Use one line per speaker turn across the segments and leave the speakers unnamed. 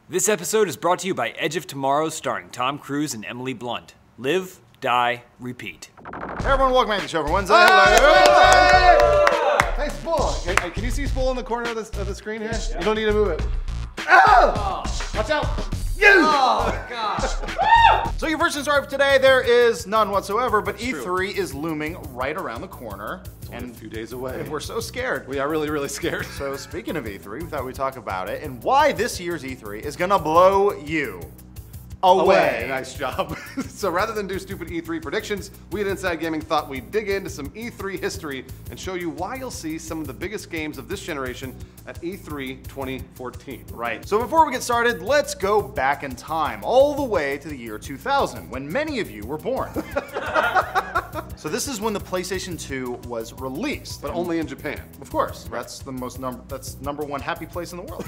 This episode is brought to you by Edge of Tomorrow, starring Tom Cruise and Emily Blunt. Live, die, repeat.
Hey everyone, welcome back to the show for Wednesday.
Hey, Spool! Can you see Spool in the corner of the screen here? Yeah. You don't need to move it. Oh! Watch out! You!
Oh, gosh. So your first story for today, there is none whatsoever, but E3 is looming right around the corner.
And a few days away.
And we're so scared.
We are really, really scared.
So speaking of E3, we thought we'd talk about it and why this year's E3 is gonna blow you away.
Nice job. So rather than do stupid E3 predictions, we at Inside Gaming thought we'd dig into some E3 history and show you why you'll see some of the biggest games of this generation at E3 2014.
Right. So before we get started, let's go back in time, all the way to the year 2000, when many of you were born. So this is when the PlayStation 2 was released.
But only in Japan.
Of course. Right. That's the number one happy place in the world.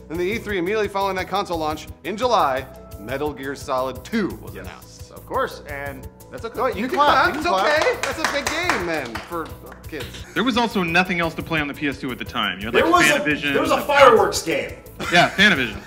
And the E3 immediately following that console launch in July, Metal Gear Solid 2 was announced.
Of course, and
that's okay.
Oh, you can clap.
It's okay. That's a big game, man, for kids.
There was also nothing else to play on the PS2 at the time. You had like Fanavision.
There was a fireworks game.
Yeah, Fanavision.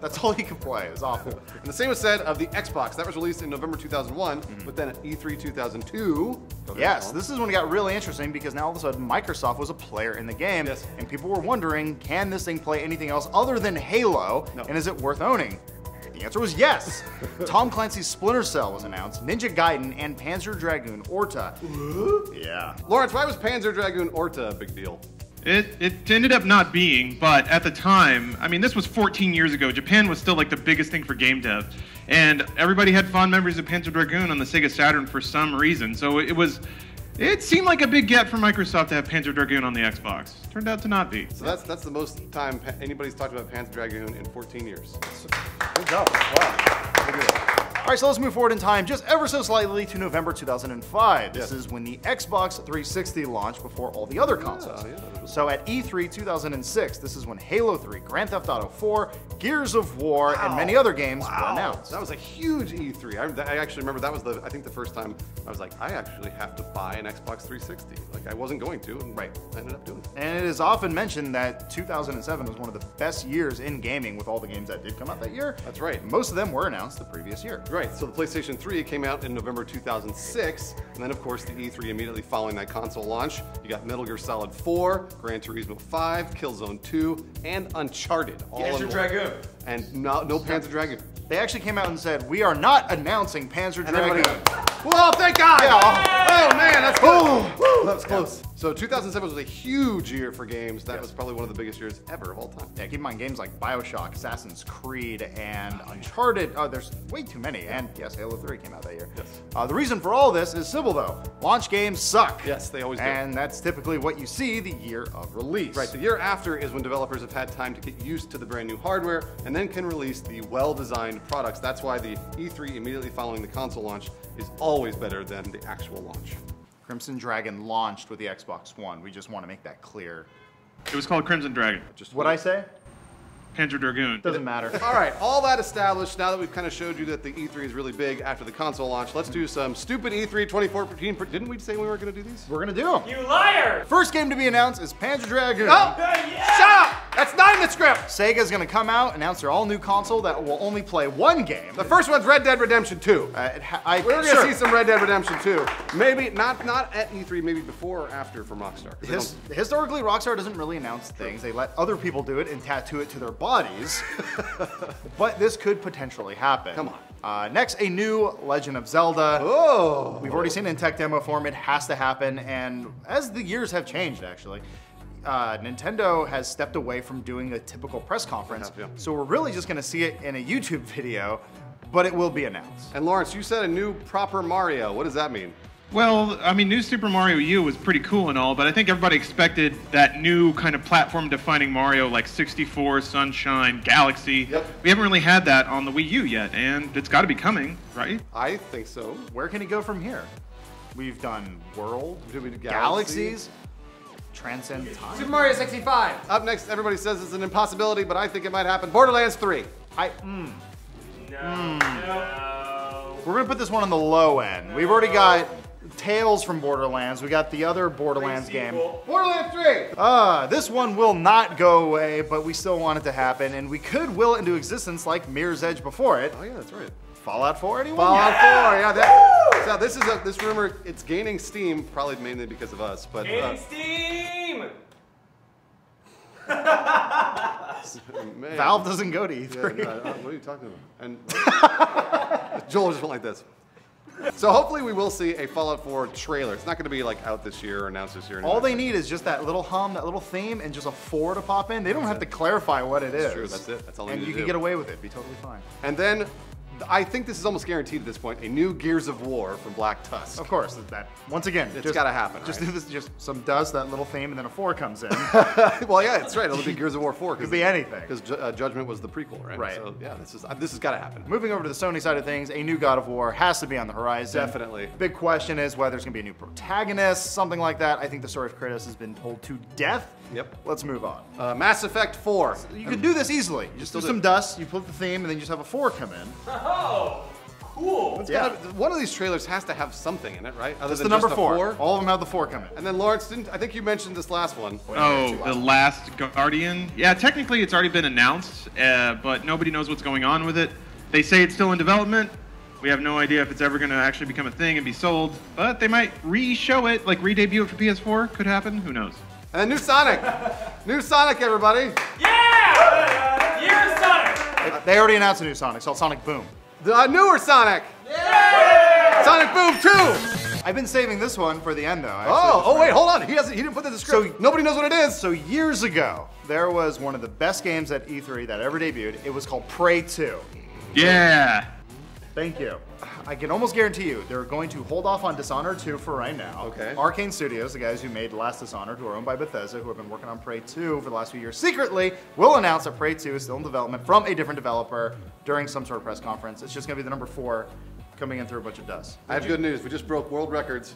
That's all you could play. It was awful.
And the same was said of the Xbox. That was released in November 2001, but then at E3 2002.
Yes, this is when it got really interesting because now all of a sudden Microsoft was a player in the game, and people were wondering, can this thing play anything else other than Halo, and is it worth owning? The answer was yes. Tom Clancy's Splinter Cell was announced, Ninja Gaiden, and Panzer Dragoon Orta. Yeah.
Lawrence, why was Panzer Dragoon Orta a big deal?
It ended up not being, but at the time, I mean, this was 14 years ago. Japan was still like the biggest thing for game dev. And everybody had fond memories of Panzer Dragoon on the Sega Saturn for some reason. So it seemed like a big get for Microsoft to have Panzer Dragoon on the Xbox. Turned out to not be.
So that's the most time anybody's talked about Panzer Dragoon in 14 years.
Good job. Wow. Look at that. All right, so let's move forward in time just ever so slightly to November 2005. This is when the Xbox 360 launched before all the other consoles. So at E3 2006, this is when Halo 3, Grand Theft Auto 4, Gears of War, and many other games were announced.
That was a huge E3. I actually remember that was I think the first time I was like, I actually have to buy an Xbox 360. Like I wasn't going to, and I ended up doing it.
And it is often mentioned that 2007 was one of the best years in gaming with all the games that did come out that year.
That's right.
Most of them were announced the previous year.
Right, so the PlayStation 3 came out in November 2006, and then of course the E3 immediately following that console launch. You got Metal Gear Solid 4, Gran Turismo 5, Killzone 2, and Uncharted.
Panzer Dragoon.
And no Panzer Dragoon.
They actually came out and said, we are not announcing Panzer Dragoon.
Whoa, thank God!
Yeah.
Oh man, that's good.
Woo.
That was close. So 2007 was a huge year for games. That was probably one of the biggest years ever of all time.
Yeah, keep in mind games like BioShock, Assassin's Creed, and Uncharted. Oh, there's way too many. And yes, Halo 3 came out that year.
Yes.
The reason for all this is simple though. Launch games suck.
Yes, they always do.
And that's typically what you see the year of release.
Right, the year after is when developers have had time to get used to the brand new hardware and then can release the well-designed products. That's why the E3 immediately following the console launch is always better than the actual launch.
Crimson Dragon launched with the Xbox One. We just want to make that clear.
It was called Crimson Dragon.
What'd I say?
Panzer Dragoon.
Doesn't matter.
All right, all that established, now that we've kind of showed you that the E3 is really big after the console launch, let's do some stupid E3 2014. Didn't we say we were going to do these?
We're going to do them.
You liar!
First game to be announced is Panzer Dragoon.
Oh! Shut up! That's not in the script!
Sega's going to come out, announce their all-new console that will only play one game.
The first one's Red Dead Redemption 2. We're going to see some Red Dead Redemption 2. Maybe, not at E3, maybe before or after from Rockstar.
Historically, Rockstar doesn't really announce things. They let other people do it and tattoo it to their bodies. But this could potentially happen.
Come
on. Next, a new Legend of Zelda.
Oh!
We've already seen it in tech demo form. It has to happen. And as the years have changed, actually, Nintendo has stepped away from doing a typical press conference. So we're really just going to see it in a YouTube video, but it will be announced.
And Lawrence, you said a new proper Mario. What does that mean?
Well, I mean, New Super Mario U was pretty cool and all, but I think everybody expected that new kind of platform-defining Mario like 64, Sunshine, Galaxy. We haven't really had that on the Wii U yet, and it's got to be coming, right?
I think so.
Where can he go from here? We've done World,
Galaxies,
Transcend Time.
Super Mario 65.
Up next, everybody says it's an impossibility, but I think it might happen. Borderlands 3.
No.
We're gonna put this one on the low end. We've already got Tales from Borderlands. We got the other Borderlands game.
Borderlands 3!
This one will not go away, but we still want it to happen, and we could will it into existence like Mirror's Edge before it.
Oh yeah, that's right.
Fallout 4, anyone?
Fallout 4, yeah. So this rumor, it's gaining steam, probably mainly because of us, but
Steam!
man.
Valve doesn't go to
Yeah,
E3.
no, what are you talking about? And Joel just went like this. So hopefully we will see a Fallout 4 trailer. It's not going to be like out this year or announced this year.
All they need is just that little hum, that little theme, and just a 4 to pop in. They don't have to clarify what it is.
That's true, that's it. That's all they
And
need
you
to
can
do.
get away with it. Be totally fine.
And then I think this is almost guaranteed at this point, a new Gears of War from Black Tusk.
Of course, that once again,
It's
just
gotta happen,
Just
right?
do this, just some dust, that little theme, and then a 4 comes in.
Well, yeah, that's right. It'll be Gears of War 4.
Could be anything.
Because Judgment was the prequel, right?
Right.
So yeah, this has got to happen.
Moving over to the Sony side of things, a new God of War has to be on the horizon.
Definitely.
Big question is whether there's going to be a new protagonist, something like that. I think the story of Kratos has been told to death.
Yep.
Let's move on.
Mass Effect 4.
You can do this easily. You just do some dust, you put the theme, and then you just have a 4 come in.
Oh, cool.
Yeah.
One of these trailers has to have something in it, right? Other
That's
than
the number
just a
4. All of them have the 4 come in.
And then Lawrence, I think you mentioned this last one.
Oh, The Last Guardian? Yeah, technically it's already been announced, but nobody knows what's going on with it. They say it's still in development. We have no idea if it's ever going to actually become a thing and be sold, but they might re-show it, like re-debut it for PS4. Could happen, who knows?
And then new Sonic. New Sonic, everybody.
Yeah! Year of Sonic!
They already announced a new Sonic, it's called Sonic Boom.
The newer Sonic. Sonic Boom 2.
I've been saving this one for the end, though.
Oh, wait, hold on. He didn't put this in the script. Nobody knows what it is.
So years ago, there was one of the best games at E3 that ever debuted. It was called Prey 2.
Yeah.
Thank you. I can almost guarantee you they're going to hold off on Dishonored 2 for right now.
Okay.
Arcane Studios, the guys who made Last Dishonored, who are owned by Bethesda, who have been working on Prey 2 for the last few years, secretly will announce that Prey 2 is still in development from a different developer during some sort of press conference. It's just going to be the number 4 coming in through a bunch of dust.
I have good news. We just broke world records.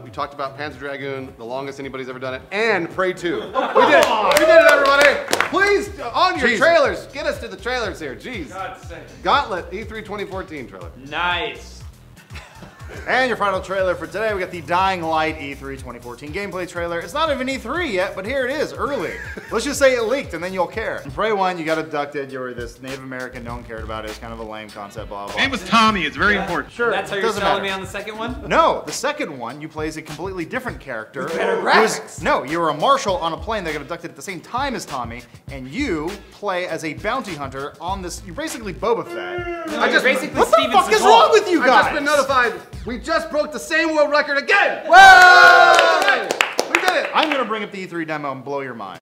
We talked about Panzer Dragoon, the longest anybody's ever done it, and Prey 2. We did it. We did it, everybody. Please, on your trailers, get us to the trailers here. Jeez.
God's sake.
Gauntlet E3 2014 trailer.
Nice.
And your final trailer for today, we got the Dying Light E3 2014 gameplay trailer. It's not even E3 yet, but here it is, early. Let's just say it leaked, and then you'll care. In Prey 1, you got abducted. You were this Native American, no one cared about it. It's kind of a lame concept, blah, blah.
Name was Tommy, it's very important.
Sure,
That's how
it
you're
doesn't
selling
matter.
me on the second one?
No, the second one, you play as a completely different character.
better
who's-
graphics.
No, you were a marshal on a plane that got abducted at the same time as Tommy, and you play as a bounty hunter on this. You're basically Boba Fett.
I just basically
What the
Steven
fuck is
Seagal.
wrong with you
I've
guys?
just been notified. We just broke the same world record again. Whoa! We did it.
I'm gonna bring up the E3 demo and blow your mind.